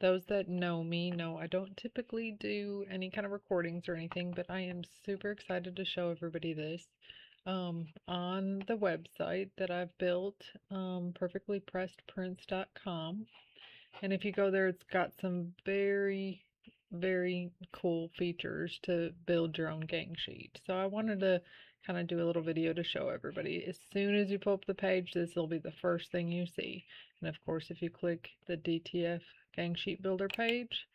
those that know me know I don't typically do any kind of recordings or anything, but I am super excited to show everybody this. On the website that I've built, perfectlypressedprints.com. And if you go there, it's got some very, very cool features to build your own gang sheet. So I wanted to kind of do a little video to show everybody. As soon as you pull up the page, this will be the first thing you see. And of course, if you click the DTF gang sheet builder page,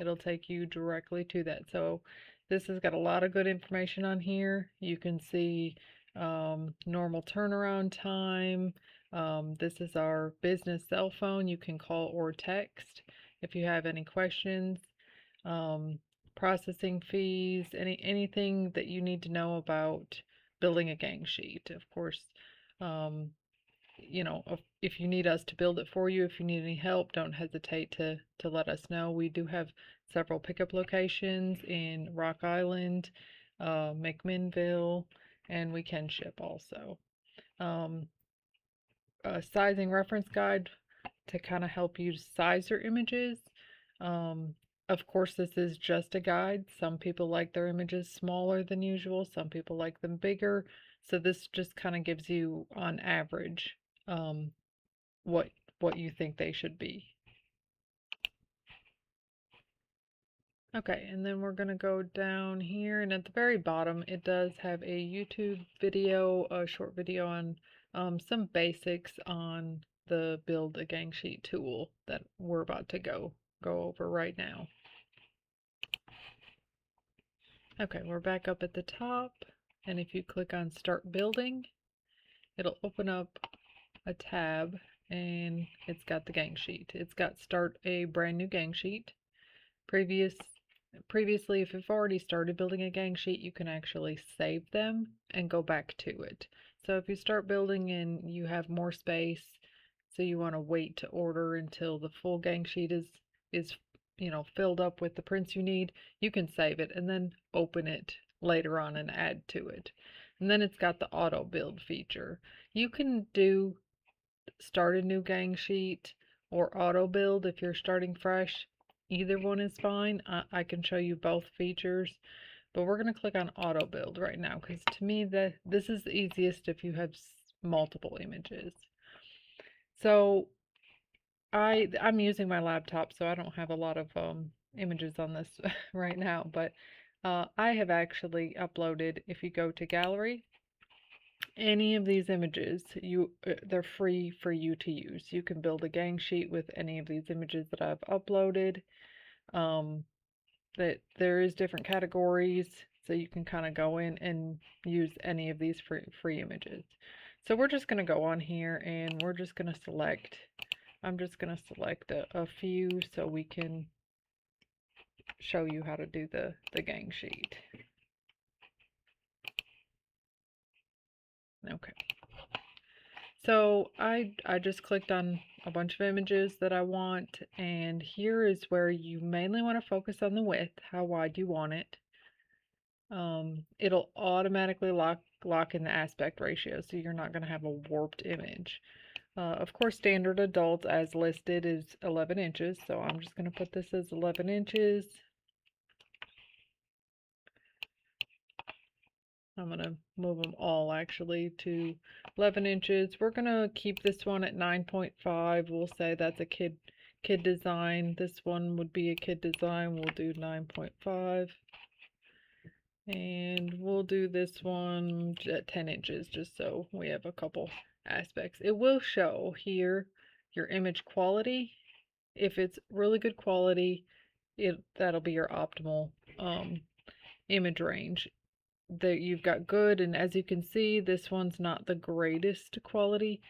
it'll take you directly to that. So this has got a lot of good information on here. You can see normal turnaround time. This is our business cell phone. You can call or text if you have any questions. Um, Processing fees, anything that you need to know about building a gang sheet. Of course, um, you know, if you need us to build it for you, if you need any help, don't hesitate to let us know. We do have several pickup locations in Rock Island, McMinnville, and we can ship also. Um, a sizing reference guide to kind of help you size your images. Um, of course, this is just a guide. Some people like their images smaller than usual, some people like them bigger. So this just kind of gives you, on average, um, what what you think they should be. Okay, and then we're gonna go down here, and at the very bottom, it does have a YouTube video, a short video on some basics on the Build a Gang Sheet tool that we're about to go over right now. Okay, we're back up at the top, and if you click on Start Building, it'll open up a tab, and it's got the gang sheet. It's got Start a Brand New Gang Sheet. Previously, if you've already started building a gang sheet, you can actually save them and go back to it. So if you start building and you have more space, so you want to wait to order until the full gang sheet is filled up with the prints you need, you can save it and then open it later on and add to it. And then it's got the auto build feature. You can do start a new gang sheet or auto build if you're starting fresh. Either one is fine. I can show you both features, but we're going to click on auto build right now because to me this is the easiest if you have multiple images. So I'm using my laptop, so I don't have a lot of images on this right now, but I have actually uploaded, if you go to gallery, any of these images, they're free for you to use. You can build a gang sheet with any of these images that I've uploaded. That there is different categories, so you can kind of go in and use any of these free images. So we're just going to go on here and we're just going to select, I'm just going to select a few so we can show you how to do the gang sheet. Okay. So I just clicked on a bunch of images that I want, and here is where you mainly want to focus on the width, how wide you want it. It'll automatically lock in the aspect ratio, so you're not going to have a warped image. Of course, standard adult as listed is 11 inches, so I'm just going to put this as 11 inches. I'm going to move them all actually to 11 inches. We're going to keep this one at 9.5. We'll say that's a kid design. This one would be a kid design. We'll do 9.5. And we'll do this one at 10 inches just so we have a couple aspects. It will show here your image quality. If it's really good quality, that'll be your optimal image range. That you've got good, and as you can see, this one's not the greatest quality.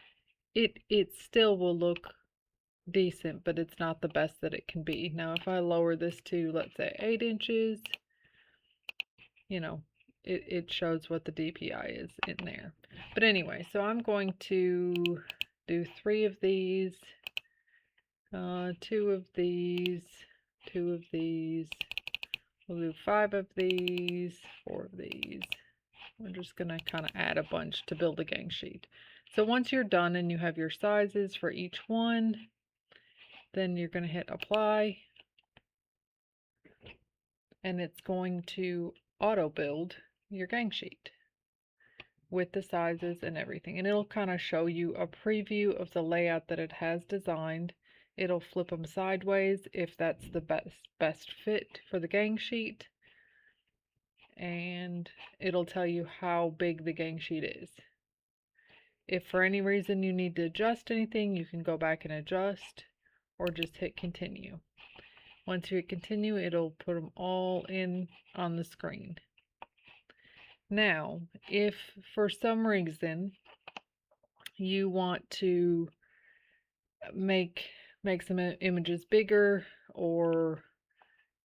It still will look decent, but it's not the best that it can be. Now if I lower this to, let's say, 8 inches, it shows what the DPI is in there. But anyway, so I'm going to do 3 of these, 2 of these, 2 of these. We'll do 5 of these, 4 of these. We're just going to kind of add a bunch to build a gang sheet. So once you're done and you have your sizes for each one, Then you're going to hit apply, and it's going to auto build your gang sheet with the sizes and everything. And it'll kind of show you a preview of the layout that it has designed. It'll flip them sideways if that's the best fit for the gang sheet. And it'll tell you how big the gang sheet is. If for any reason you need to adjust anything, you can go back and adjust or just hit continue. Once you hit continue, it'll put them all in on the screen. Now, if for some reason you want to make some images bigger, or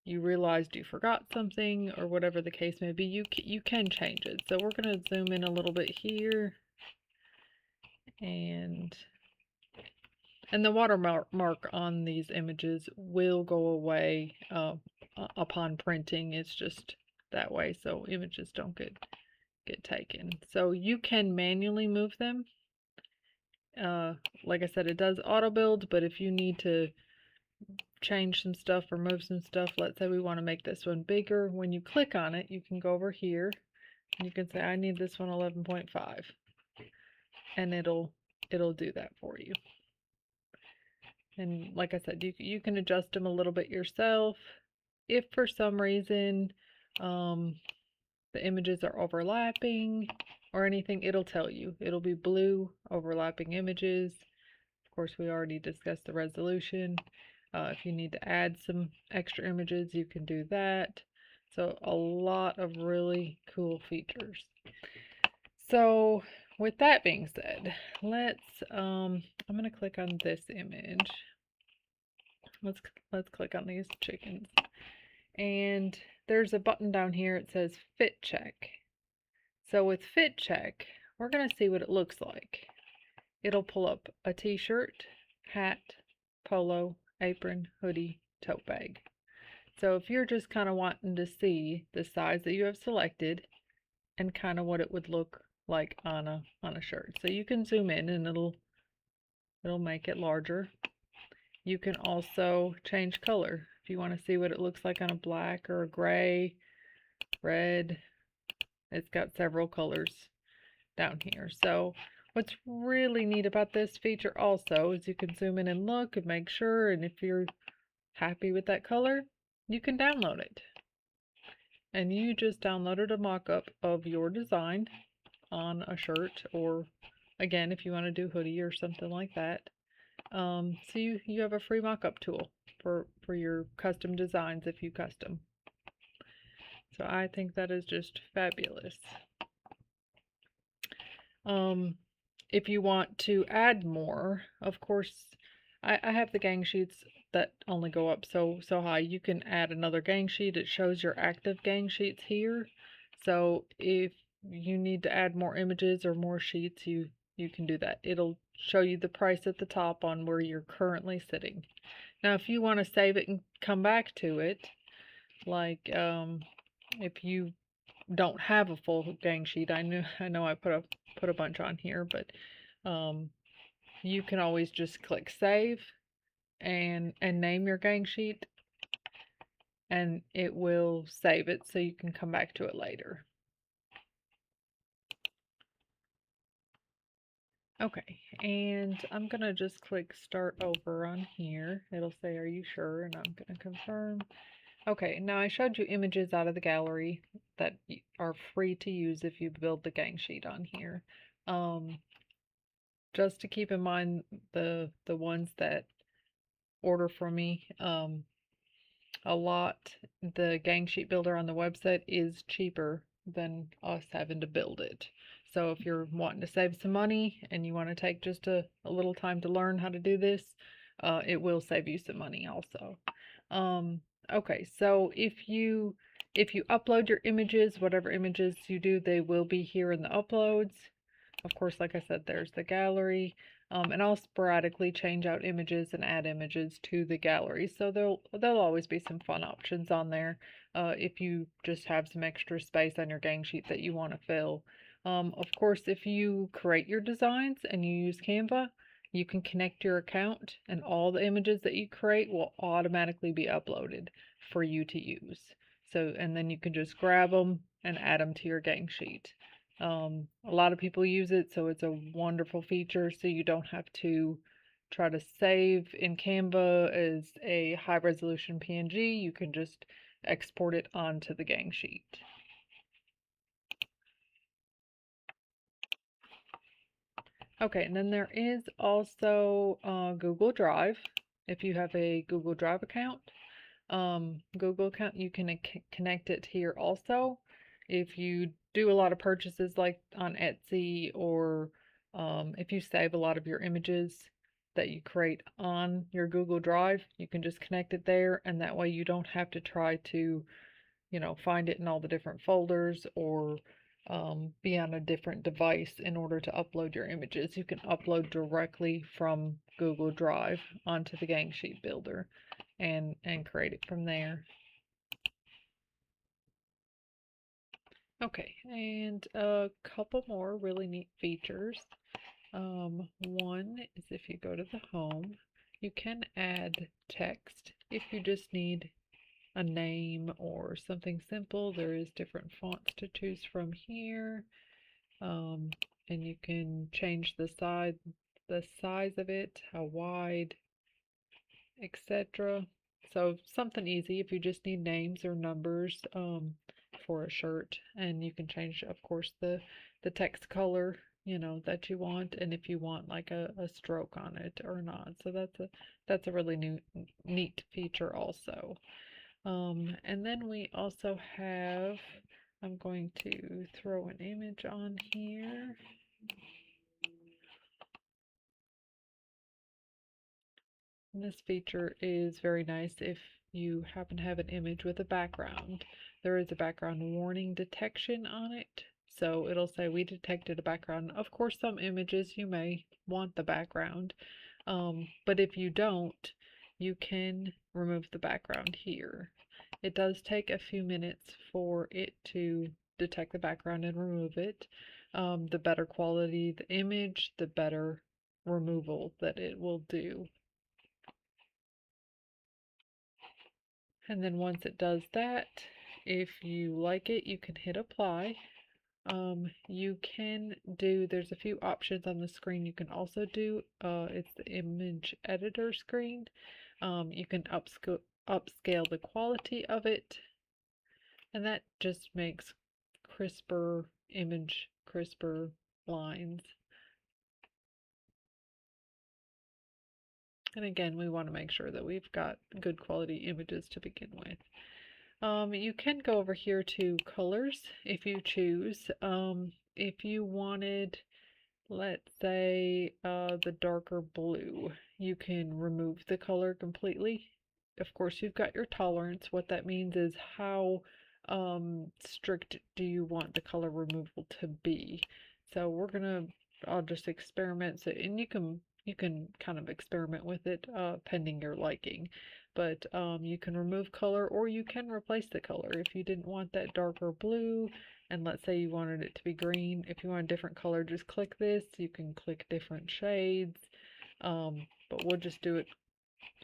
you realized you forgot something, or whatever the case may be, you can change it. So we're going to zoom in a little bit here, and the watermark on these images will go away upon printing. It's just that way, so images don't get taken. So you can manually move them. Like I said, it does auto build, but if you need to change some stuff or move some stuff, let's say we want to make this one bigger, when you click on it, you can go over here and you can say, I need this one 11.5, and it'll do that for you. And like I said, you can adjust them a little bit yourself. If for some reason the images are overlapping or anything, it'll tell you. It'll be blue, overlapping images. Of course, we already discussed the resolution. If you need to add some extra images, you can do that. So a lot of really cool features. So with that being said, let's I'm going to click on this image. Let's click on these chickens. And there's a button down here. It says fit check. So with fit check, we're going to see what it looks like. It'll pull up a t-shirt, hat, polo, apron, hoodie, tote bag. So if you're just kind of wanting to see the size that you have selected and kind of what it would look like on a shirt. So you can zoom in and it'll make it larger. You can also change color if you want to see what it looks like on a black or a gray, red. It's got several colors down here. So what's really neat about this feature also is you can zoom in and look and make sure, and if you're happy with that color, you can download it. And you just downloaded a mock-up of your design on a shirt, or again, if you want to do hoodie or something like that. So you have a free mock-up tool for your custom designs if you custom. So I think that is just fabulous. If you want to add more, of course, I have the gang sheets that only go up so high. You can add another gang sheet. It shows your active gang sheets here. So if you need to add more images or more sheets, you can do that. It'll show you the price at the top on where you're currently sitting. Now, if you want to save it and come back to it, like if you don't have a full gang sheet, I know I put a bunch on here, but you can always just click save and name your gang sheet, and it will save it so you can come back to it later. Okay, and I'm gonna just click start over on here. It'll say, are you sure? And I'm gonna confirm. Okay, now I showed you images out of the gallery that are free to use if you build the gang sheet on here. Just to keep in mind, the ones that order from me, a lot, the gang sheet builder on the website is cheaper than us having to build it. So if you're wanting to save some money and you want to take just a little time to learn how to do this, it will save you some money also. Okay, so if you upload your images, whatever images you do, they will be here in the uploads. Of course, like I said, there's the gallery. And I'll sporadically change out images and add images to the gallery. So there'll always be some fun options on there if you just have some extra space on your gang sheet that you want to fill. Of course, if you create your designs and you use Canva, you can connect your account and all the images that you create will automatically be uploaded for you to use. So, and then you can just grab them and add them to your gang sheet. A lot of people use it, so it's a wonderful feature, so you don't have to try to save in Canva as a high resolution PNG. You can just export it onto the gang sheet. Okay, and then there is also Google Drive. If you have a Google Drive account, Google account, you can connect it here also. If you do a lot of purchases like on Etsy, or if you save a lot of your images that you create on your Google Drive, you can just connect it there, and that way you don't have to try to, find it in all the different folders, or be on a different device in order to upload your images. You can upload directly from Google Drive onto the Gang Sheet Builder and create it from there. Okay, and a couple more really neat features. One is if you go to the home, you can add text if you just need a name or something simple. There is different fonts to choose from here, and you can change the size of it, how wide, etc. So something easy if you just need names or numbers for a shirt, and you can change, of course, the text color, that you want, and if you want like a stroke on it or not. So that's a really neat feature also. And then we also have, I'm going to throw an image on here. And this feature is very nice if you happen to have an image with a background. There is a background warning detection on it. So it'll say we detected a background. Of course, some images you may want the background, but if you don't, you can remove the background here. It does take a few minutes for it to detect the background and remove it. The better quality the image, the better removal that it will do. And then once it does that, if you like it, you can hit apply. You can do, there's a few options on the screen you can also do. It's the image editor screen. You can upscale the quality of it, and that just makes crisper image, crisper lines. And again, we want to make sure that we've got good quality images to begin with. You can go over here to colors if you choose. If you wanted, let's say, the darker blue, you can remove the color completely. Of course, you've got your tolerance. What that means is how strict do you want the color removal to be. So I'll just experiment. So, and you can kind of experiment with it pending your liking. But you can remove color, or you can replace the color. If you didn't want that darker blue, and let's say you wanted it to be green, if you want a different color, just click this. You can click different shades, but we'll just do it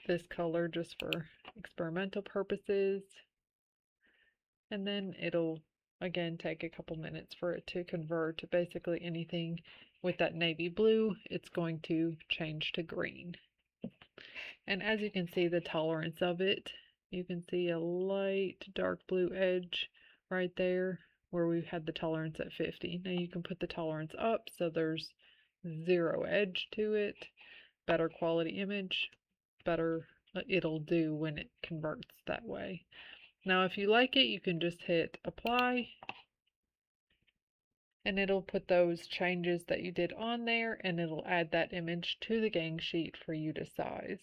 this color just for experimental purposes. And then it'll again take a couple minutes for it to convert to basically anything with that navy blue. It's going to change to green. And as you can see, the tolerance of it, you can see a light dark blue edge right there where we had the tolerance at 50. Now you can put the tolerance up so there's 0 edge to it, better quality image, better it'll do when it converts that way. Now if you like it, you can just hit apply, and it'll put those changes that you did on there, and it'll add that image to the gang sheet for you to size.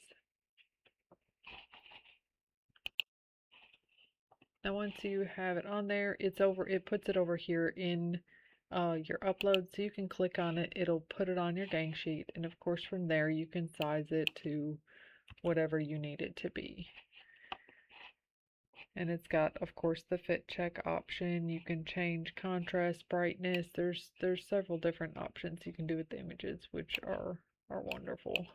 Now once you have it on there, it puts it over here in your upload, so you can click on it, it'll put it on your gang sheet, and of course from there you can size it to whatever you need it to be. And it's got, of course, the fit check option. You can change contrast, brightness. There's several different options you can do with the images, which are are wonderful.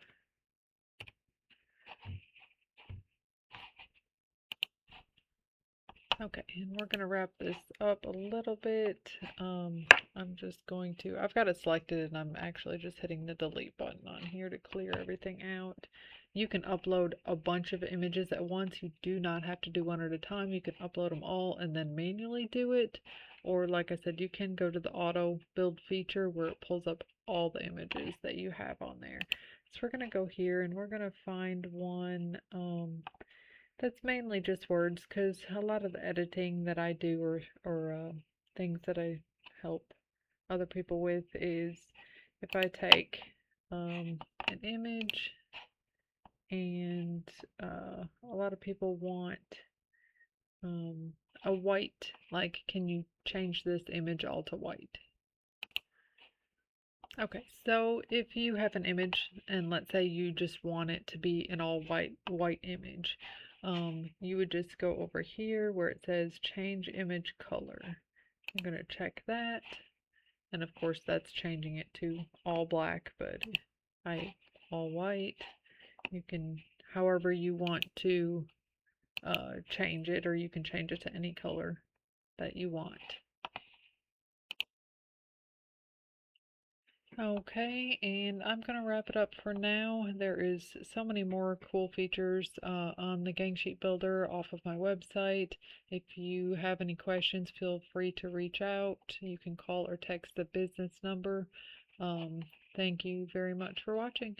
Okay, and we're going to wrap this up a little bit. I'm just going to, I've got it selected and I'm actually just hitting the delete button on here to clear everything out. You can upload a bunch of images at once. You do not have to do one at a time. You can upload them all and then manually do it. Or like I said, you can go to the auto build feature where it pulls up all the images that you have on there. So we're going to go here and we're going to find one. That's mainly just words because a lot of the editing that I do or things that I help other people with is if I take an image and a lot of people want a white, like can you change this image all to white? Okay, so if you have an image and let's say you just want it to be an all white image, you would just go over here where it says change image color. I'm going to check that, and of course that's changing it to all black, but all white. You can, however you want to change it, or you can change it to any color that you want. Okay, and I'm going to wrap it up for now. There is so many more cool features on the Gang Sheet Builder off of my website. If you have any questions, feel free to reach out. You can call or text the business number. Thank you very much for watching.